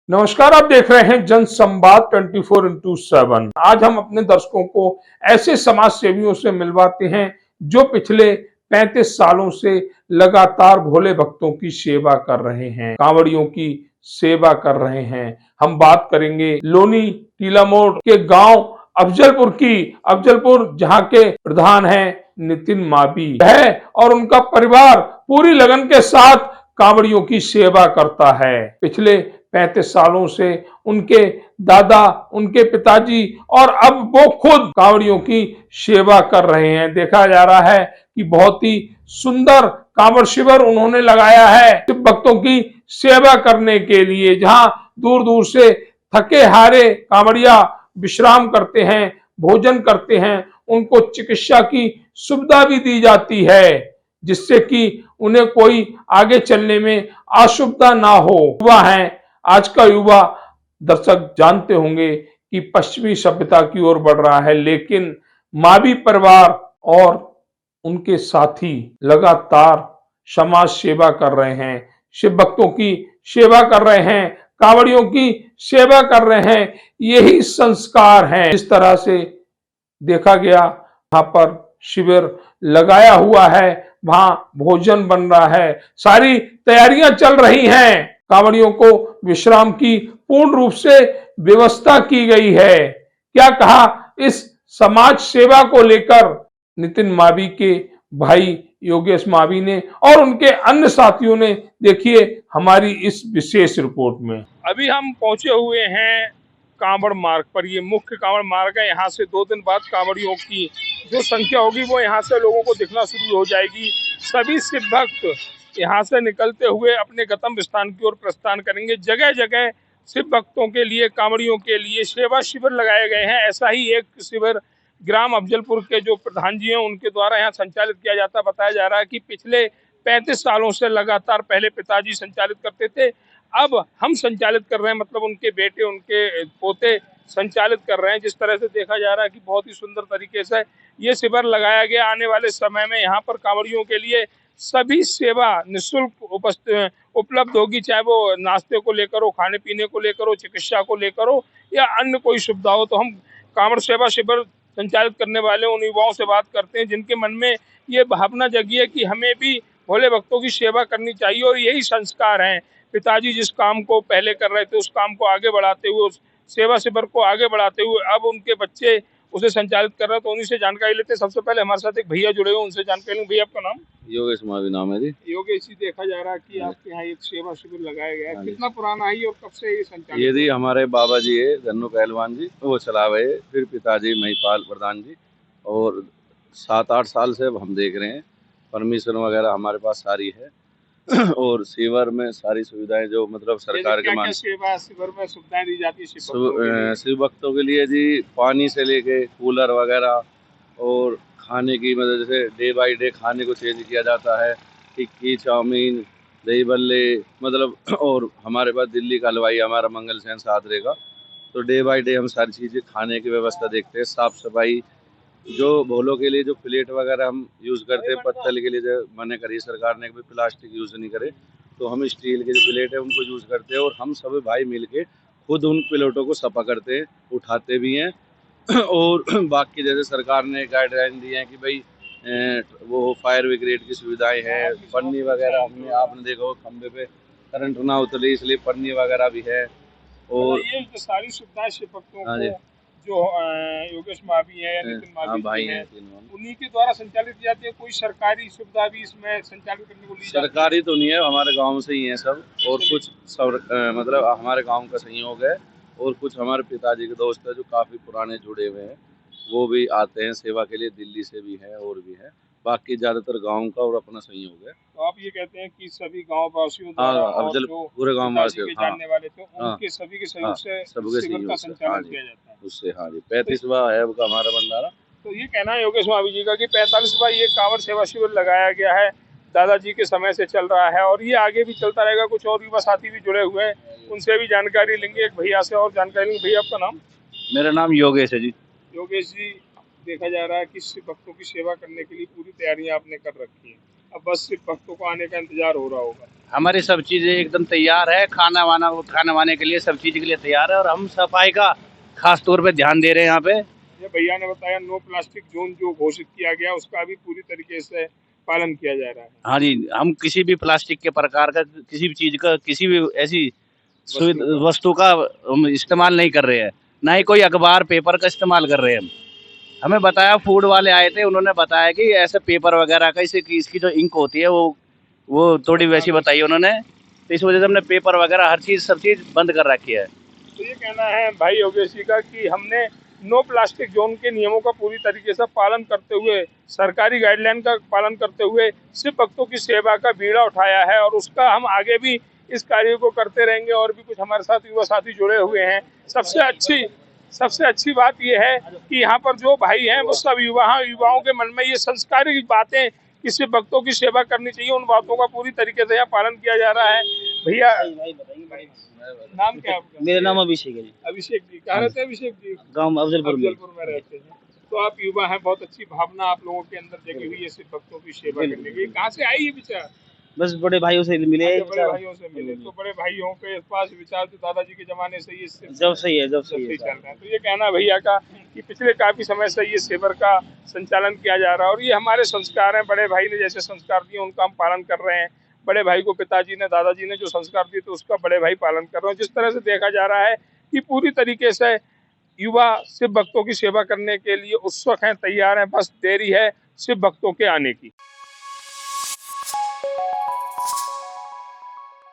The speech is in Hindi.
नमस्कार, आप देख रहे हैं जन संवाद 24x7। आज हम अपने दर्शकों को ऐसे समाज सेवियों से मिलवाते हैं जो पिछले 35 सालों से लगातार भोले भक्तों की सेवा कर रहे हैं, कांवड़ियों की सेवा कर रहे हैं। हम बात करेंगे लोनी टीला मोड़ के गांव अफजलपुर की। अफजलपुर जहां के प्रधान हैं नितिन मावी है और उनका परिवार पूरी लगन के साथ कांवड़ियों की सेवा करता है। पिछले 35 सालों से उनके दादा, उनके पिताजी और अब वो खुद कांवड़ियों की सेवा कर रहे हैं। देखा जा रहा है कि बहुत ही सुंदर कांवड़ शिविर उन्होंने लगाया है शिव भक्तों की सेवा करने के लिए, जहां दूर दूर से थके हारे कांवड़िया विश्राम करते हैं, भोजन करते हैं, उनको चिकित्सा की सुविधा भी दी जाती है जिससे कि उन्हें कोई आगे चलने में असुविधा ना हो। युवा है, आज का युवा दर्शक जानते होंगे कि पश्चिमी सभ्यता की ओर बढ़ रहा है, लेकिन मावी परिवार और उनके साथी लगातार समाज सेवा कर रहे हैं, शिव भक्तों की सेवा कर रहे हैं, कांवड़ियों की सेवा कर रहे हैं। यही संस्कार है। जिस तरह से देखा गया, वहां पर शिविर लगाया हुआ है, वहां भोजन बन रहा है, सारी तैयारियां चल रही हैं, कांवड़ियों को विश्राम की पूर्ण रूप से व्यवस्था की गई है। क्या कहा इस समाज सेवा को लेकर नितिन मावी के भाई योगेश मावी ने और उनके अन्य साथियों ने, देखिए हमारी इस विशेष रिपोर्ट में। अभी हम पहुंचे हुए हैं कांवड़ मार्ग पर। ये मुख्य कांवड़ मार्ग है। यहाँ से 2 दिन बाद कांवड़ियों की जो संख्या होगी वो यहाँ से लोगों को दिखना शुरू हो जाएगी। सभी शिव भक्त यहाँ से निकलते हुए अपने गंतव्य स्थान की ओर प्रस्थान करेंगे। जगह जगह शिव भक्तों के लिए, कांवड़ियों के लिए सेवा शिविर लगाए गए हैं। ऐसा ही एक शिविर ग्राम अफजलपुर के जो प्रधान जी हैं उनके द्वारा यहाँ संचालित किया जाता। बताया जा रहा है कि पिछले 35 सालों से लगातार, पहले पिताजी संचालित करते थे, अब हम संचालित कर रहे हैं, मतलब उनके बेटे, उनके पोते संचालित कर रहे हैं। जिस तरह से देखा जा रहा है कि बहुत ही सुंदर तरीके से ये शिविर लगाया गया। आने वाले समय में यहाँ पर कांवड़ियों के लिए सभी सेवा निःशुल्क उपलब्ध होगी, चाहे वो नाश्ते को लेकर हो, खाने पीने को लेकर हो, चिकित्सा को लेकर हो या अन्य कोई सुविधा हो। तो हम कांवड़ सेवा शिविर संचालित करने वाले उन युवाओं से बात करते हैं जिनके मन में ये भावना जगी है कि हमें भी भोले भक्तों की सेवा करनी चाहिए और यही संस्कार हैं। पिताजी जिस काम को पहले कर रहे थे उस काम को आगे बढ़ाते हुए, उस सेवा शिविर को आगे बढ़ाते हुए अब उनके बच्चे उसे संचालित कर रहे हैं। तो उन्हीं से जानकारी लेते हैं। सबसे पहले हमारे साथ एक भैया जुड़े हुए, उनसे जानकारी लेंगे। भैया आपका नाम? योगेश मावी नाम है जी। योगेश जी, देखा जा रहा है कि आपके यहाँ एक सेवा शिविर लगाया गया है, कितना पुराना है और कब से ये संचालित? ये जी हमारे बाबा जी है धन्नू पहलवान जी, वो चलावे है। फिर पिताजी महिपाल प्रधान जी, और 7-8 साल से अब हम देख रहे हैं। परमिशन वगैरह हमारे पास सारी है और शिविर में सारी सुविधाएं जो मतलब सरकार के मान सेवा शिविर में सुविधाएं दी जाती है शिव भक्तों के लिए जी, पानी से लेके कूलर वगैरह और खाने की, मतलब जैसे डे बाय डे खाने को चेंज किया जाता है। टिक्की, चाउमीन, दही बल्ले, मतलब और हमारे पास दिल्ली का हलवाई हमारा मंगल सेन सादरे का। तो डे बाय डे हम सारी चीज़ें खाने की व्यवस्था देखते हैं। साफ़ सफाई, जो भोलों के लिए जो प्लेट वगैरह हम यूज़ करते हैं, पत्तल के लिए जो मना करी सरकार ने कि प्लास्टिक यूज़ नहीं करे, तो हम स्टील के जो प्लेट है उनको यूज़ करते हैं। और हम सभी भाई मिल के खुद उन प्लेटों को सफा करते हैं, उठाते भी हैं। और बाकी जैसे सरकार ने गाइडलाइन दी है कि भाई वो फायर ब्रिगेड की सुविधाएं हैं, पन्नी वगैरह हमने आपने देखा हो खंबे पे करंट ना उतरे इसलिए पन्नी वगैरह भी है। और ये जो सारी सुविधाएं शिव भक्तों हाँ को जी, जो योगेश मावी है या नितिन हाँ मावी भाई जी हैं हैं, तीनों। उन्हीं के द्वारा संचालित की जाती है। कोई सरकारी सुविधा भी इसमें संचालित करने को ली जाती है? सरकारी तो नहीं है, हमारे गांव से ही हैं सब। और कुछ मतलब हमारे गांव का सहयोग है, और कुछ हमारे पिताजी के दोस्त है जो काफ़ी पुराने जुड़े हुए हैं, वो भी आते हैं सेवा के लिए। दिल्ली से भी है और भी है, बाकी ज़्यादातर गांव का और अपना सहयोग है। तो आप ये कहते हैं कि सभी गांव वासियों हाँ, द्वारा अब और जल जो पूरे गांव पिताजी वासी, के हाँ जानने वाले थे हाँ उनके सभी के हाँ, सहयोग से सबके शिविर का सहयोग से, हाँ संचालन जी, किया जाता है। उससे, हाँ जी। 35वां है अब का हमारा बंडारा। तो ये कहना है योगेश मावी जी का कि 45वां ये कांवड़ सेवा शिविर लगाया गया है, दादाजी के समय से चल रहा है और ये आगे भी चलता रहेगा। कुछ और युवा साथी भी जुड़े हुए हैं, उनसे भी जानकारी लेंगे। एक भैया से और जानकारी लेंगे। भैया आपका नाम? मेरा नाम योगेश है जी। योगेश जी, देखा जा रहा है कि शिव भक्तों की सेवा करने के लिए पूरी तैयारियां आपने कर रखी हैं। अब बस सिर्फ भक्तों को आने का इंतजार हो रहा होगा। हमारी सब चीजें एकदम तैयार है, खाना वाने के लिए सब चीज के लिए तैयार है, और हम सफाई का खास तौर पे ध्यान दे रहे हैं यहाँ पे। ये भैया ने बताया नो प्लास्टिक जोन जो घोषित किया गया उसका भी पूरी तरीके से पालन किया जा रहा है। हाँ जी, हम किसी भी प्लास्टिक के प्रकार का, किसी भी चीज का, किसी भी ऐसी वस्तु का हम इस्तेमाल नहीं कर रहे हैं, ना ही कोई अखबार पेपर का इस्तेमाल कर रहे हैं हम। हमें बताया, फूड वाले आए थे, उन्होंने बताया कि ऐसे पेपर वगैरह का, इसकी जो इंक होती है वो थोड़ी वैसी बताई उन्होंने, तो इस वजह से हमने पेपर वगैरह हर चीज सब चीज बंद कर रखी है। तो ये कहना है भाई योगेश जी का कि हमने नो प्लास्टिक जोन के नियमों का पूरी तरीके से पालन करते हुए, सरकारी गाइडलाइन का पालन करते हुए सिर्फ भक्तों की सेवा का बीड़ा उठाया है, और उसका हम आगे भी इस कार्य को करते रहेंगे। और भी कुछ हमारे साथ युवा साथी जुड़े हुए हैं। सबसे अच्छी बात यह है कि यहाँ पर जो भाई हैं वो सब युवाओं के मन में ये संस्कारी बातें कि सिर्फ भक्तों की सेवा करनी चाहिए, उन बातों का पूरी तरीके से यहाँ पालन किया जा रहा है। भैया नाम क्या है आपका? मेरा नाम अभिषेक है जी। अभिषेक जी कहाँ रहते हैं? अभिषेक जी गांव अफजलपुर में। में रहते हैं। तो आप युवा हैं, बहुत अच्छी भावना आप लोगों के अंदर जगी हुई है सिर्फ भक्तों की सेवा करने की। कहाँ से आई ये विचार? बस बड़े भाइयों से मिले। बड़े भाइयों से मिले। तो बड़े भाइयों के पास विचार तो दादाजी के जमाने से ये जब सही है चल रहा है। तो ये कहना भैया का कि पिछले काफी समय से ये शिविर का संचालन किया जा रहा है, और ये हमारे संस्कार हैं। बड़े भाई ने जैसे संस्कार दिए उनका हम पालन कर रहे हैं। बड़े भाई को पिताजी ने, दादाजी ने जो संस्कार दिए तो उसका बड़े भाई पालन कर रहे हैं। जिस तरह से देखा जा रहा है कि पूरी तरीके से युवा सिर्फ भक्तों की सेवा करने के लिए उत्सुक हैं, तैयार हैं, बस देरी है सिर्फ भक्तों के आने की।